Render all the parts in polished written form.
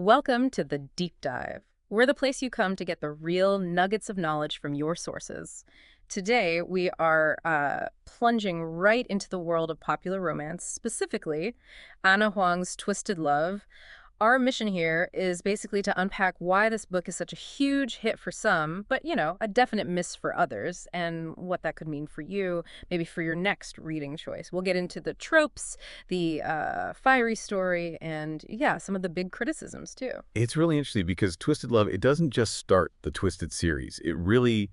Welcome to the Deep Dive. We're the place you come to get the real nuggets of knowledge from your sources. Today, we are plunging right into the world of popular romance, specifically Anna Huang's Twisted Love. Our mission here is basically to unpack why this book is such a huge hit for some, but, a definite miss for others, and what that could mean for you, maybe for your next reading choice. We'll get into the tropes, the fiery story, and, yeah, some of the big criticisms, too. It's really interesting because Twisted Love, it doesn't just start the Twisted series. It really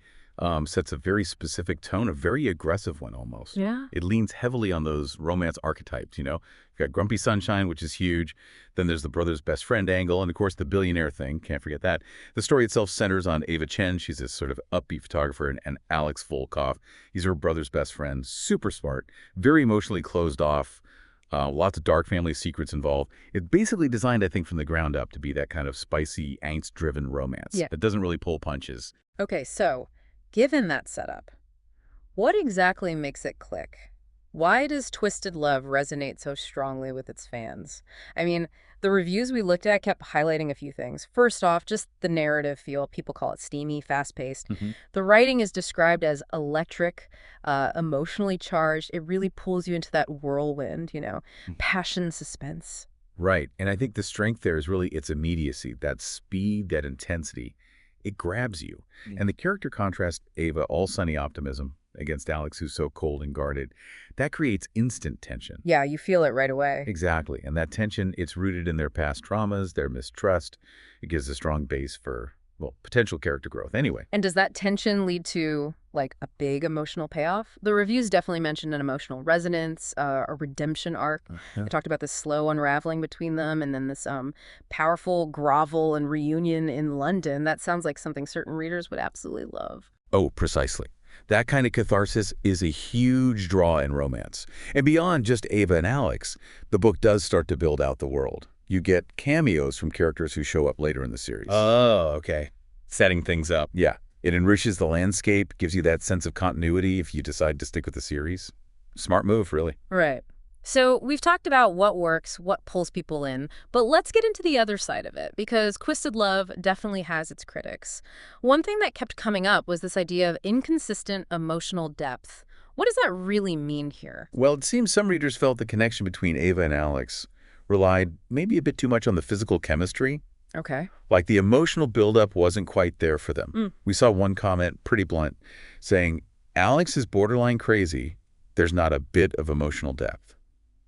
sets a very specific tone, a very aggressive one almost. Yeah. It leans heavily on those romance archetypes, You've got Grumpy Sunshine, which is huge. Then there's the brother's best friend angle, and of course the billionaire thing, can't forget that. The story itself centers on Ava Chen. She's this sort of upbeat photographer, and Alex Volkov. He's her brother's best friend, super smart, very emotionally closed off. Lots of dark family secrets involved. It's basically designed, I think, from the ground up to be that kind of spicy, angst-driven romance that doesn't really pull punches. Okay, so given that setup, what exactly makes it click? Why does Twisted Love resonate so strongly with its fans? I mean, the reviews we looked at kept highlighting a few things. First off, just the narrative feel. People call it steamy, fast-paced. The writing is described as electric, emotionally charged. It really pulls you into that whirlwind, passion, suspense. Right, and I think the strength there is really its immediacy, that speed, that intensity. It grabs you. And the character contrast Ava, all sunny optimism, against Alex, who's so cold and guarded, that creates instant tension. Yeah, you feel it right away. Exactly. And that tension, it's rooted in their past traumas, their mistrust. It gives a strong base for, potential character growth anyway. And does that tension lead to, a big emotional payoff? The reviews definitely mentioned an emotional resonance, a redemption arc. They talked about this slow unraveling between them, and then this powerful grovel and reunion in London. That sounds like something certain readers would absolutely love. Oh, precisely. That kind of catharsis is a huge draw in romance. And beyond just Ava and Alex, the book does start to build out the world. You get cameos from characters who show up later in the series. Oh, okay. Setting things up. Yeah. It enriches the landscape, gives you that sense of continuity if you decide to stick with the series. Smart move, really. Right. So we've talked about what works, what pulls people in, but let's get into the other side of it, because Twisted Love definitely has its critics. One thing that kept coming up was this idea of inconsistent emotional depth. What does that really mean here? Well, it seems some readers felt the connection between Ava and Alex relied maybe a bit too much on the physical chemistry. Okay. Like the emotional buildup wasn't quite there for them. We saw one comment, pretty blunt, saying, Alex is borderline crazy. There's not a bit of emotional depth.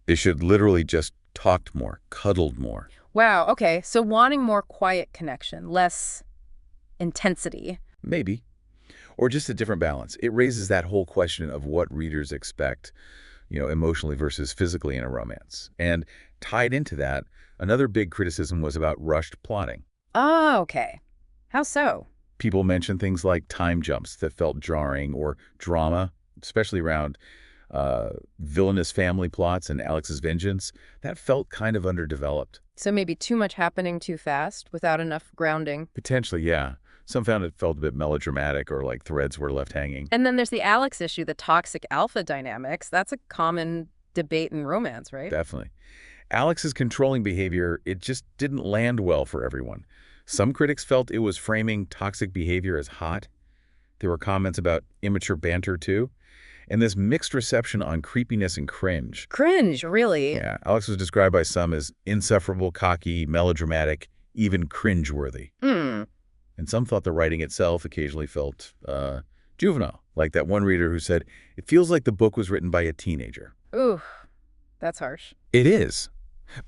They should literally just talked more, cuddled more. Wow, okay. So wanting more quiet connection, less intensity. Maybe. Or just a different balance. It raises that whole question of what readers expect, emotionally versus physically in a romance. And tied into that, another big criticism was about rushed plotting. Oh, okay. How so? People mentioned things like time jumps that felt jarring, or drama, especially around villainous family plots and Alex's vengeance. That felt kind of underdeveloped. So maybe too much happening too fast without enough grounding. Potentially, yeah. Some found it felt a bit melodramatic, or like threads were left hanging. And then there's the Alex issue, the toxic alpha dynamics. That's a common debate in romance, right? Definitely. Alex's controlling behavior, it just didn't land well for everyone. Some critics felt it was framing toxic behavior as hot. There were comments about immature banter, too. And this mixed reception on creepiness and cringe. Cringe, really? Yeah, Alex was described by some as insufferable, cocky, melodramatic, even cringeworthy. And some thought the writing itself occasionally felt juvenile, like that one reader who said, it feels like the book was written by a teenager. Ooh, that's harsh. It is.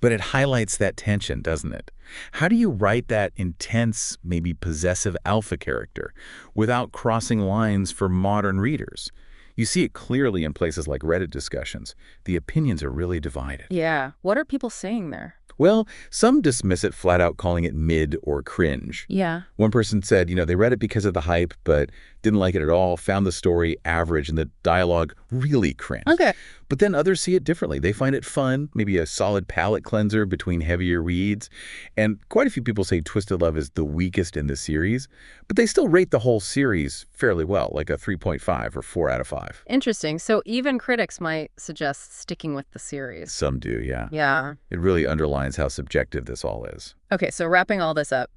But it highlights that tension, doesn't it? How do you write that intense, maybe possessive alpha character without crossing lines for modern readers? You see it clearly in places like Reddit discussions. The opinions are really divided. Yeah. What are people saying there? Well, some dismiss it flat out, calling it mid or cringe. Yeah. One person said, they read it because of the hype, but didn't like it at all, found the story average, and the dialogue really cringe. Okay. But then others see it differently. They find it fun, maybe a solid palate cleanser between heavier reads. And quite a few people say Twisted Love is the weakest in the series, but they still rate the whole series fairly well, like a 3.5 or 4 out of 5. Interesting. So even critics might suggest sticking with the series. Some do, yeah. Yeah. It really underlines how subjective this all is. Okay, so wrapping all this up.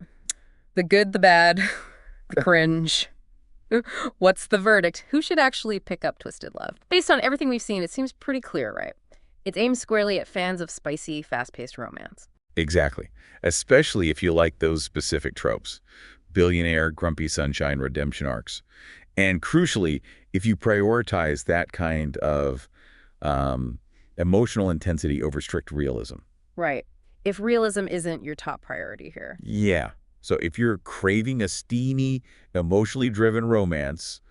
The good, the bad, the cringe. What's the verdict? Who should actually pick up Twisted Love? Based on everything we've seen, it seems pretty clear, right? It's aimed squarely at fans of spicy, fast-paced romance. Exactly. Especially if you like those specific tropes. Billionaire, grumpy sunshine, redemption arcs. And crucially, if you prioritize that kind of emotional intensity over strict realism. Right. If realism isn't your top priority here. Yeah. So if you're craving a steamy, emotionally driven romance,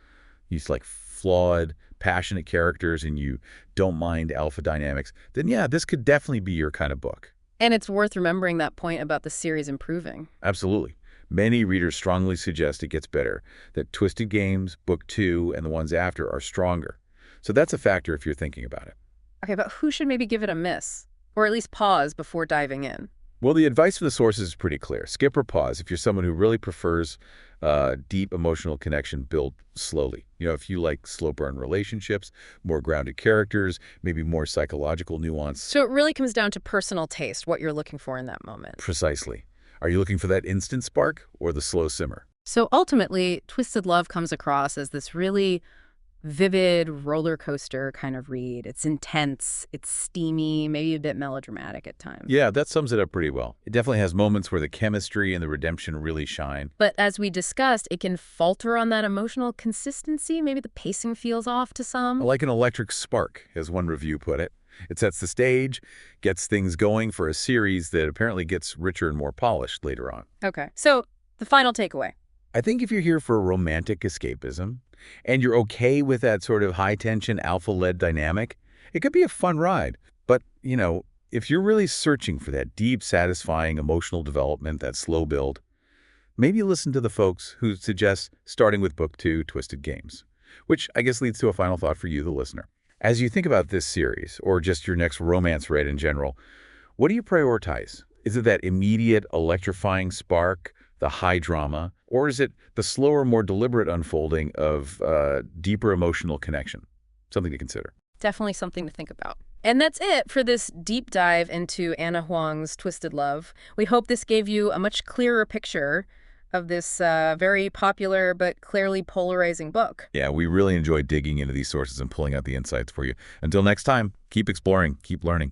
these like flawed, passionate characters, and you don't mind alpha dynamics, then yeah, this could definitely be your kind of book. And it's worth remembering that point about the series improving. Absolutely. Many readers strongly suggest it gets better, that Twisted Games, Book 2, and the ones after are stronger. So that's a factor if you're thinking about it. Okay, but who should maybe give it a miss? Or at least pause before diving in? Well, the advice from the sources is pretty clear. Skip or pause if you're someone who really prefers deep emotional connection built slowly. You know, if you like slow burn relationships, more grounded characters, maybe more psychological nuance. So it really comes down to personal taste, what you're looking for in that moment. Precisely. Are you looking for that instant spark or the slow simmer? So ultimately, Twisted Love comes across as this really vivid roller coaster kind of read. It's intense, it's steamy, maybe a bit melodramatic at times. Yeah, that sums it up pretty well. It definitely has moments where the chemistry and the redemption really shine. But as we discussed, it can falter on that emotional consistency. Maybe the pacing feels off to some. Like an electric spark, as one review put it. It sets the stage, gets things going for a series that apparently gets richer and more polished later on. Okay. So the final takeaway. I think if you're here for romantic escapism, and you're okay with that sort of high-tension, alpha-led dynamic, it could be a fun ride. But, you know, if you're really searching for that deep, satisfying emotional development, that slow build, maybe listen to the folks who suggest starting with Book 2, Twisted Games, which I guess leads to a final thought for you, the listener. As you think about this series, or just your next romance read in general, what do you prioritize? Is it that immediate, electrifying spark, the high drama, or is it the slower, more deliberate unfolding of deeper emotional connection? Something to consider. Definitely something to think about. And that's it for this deep dive into Anna Huang's Twisted Love. We hope this gave you a much clearer picture of this very popular but clearly polarizing book. Yeah, we really enjoy digging into these sources and pulling out the insights for you. Until next time, keep exploring, keep learning.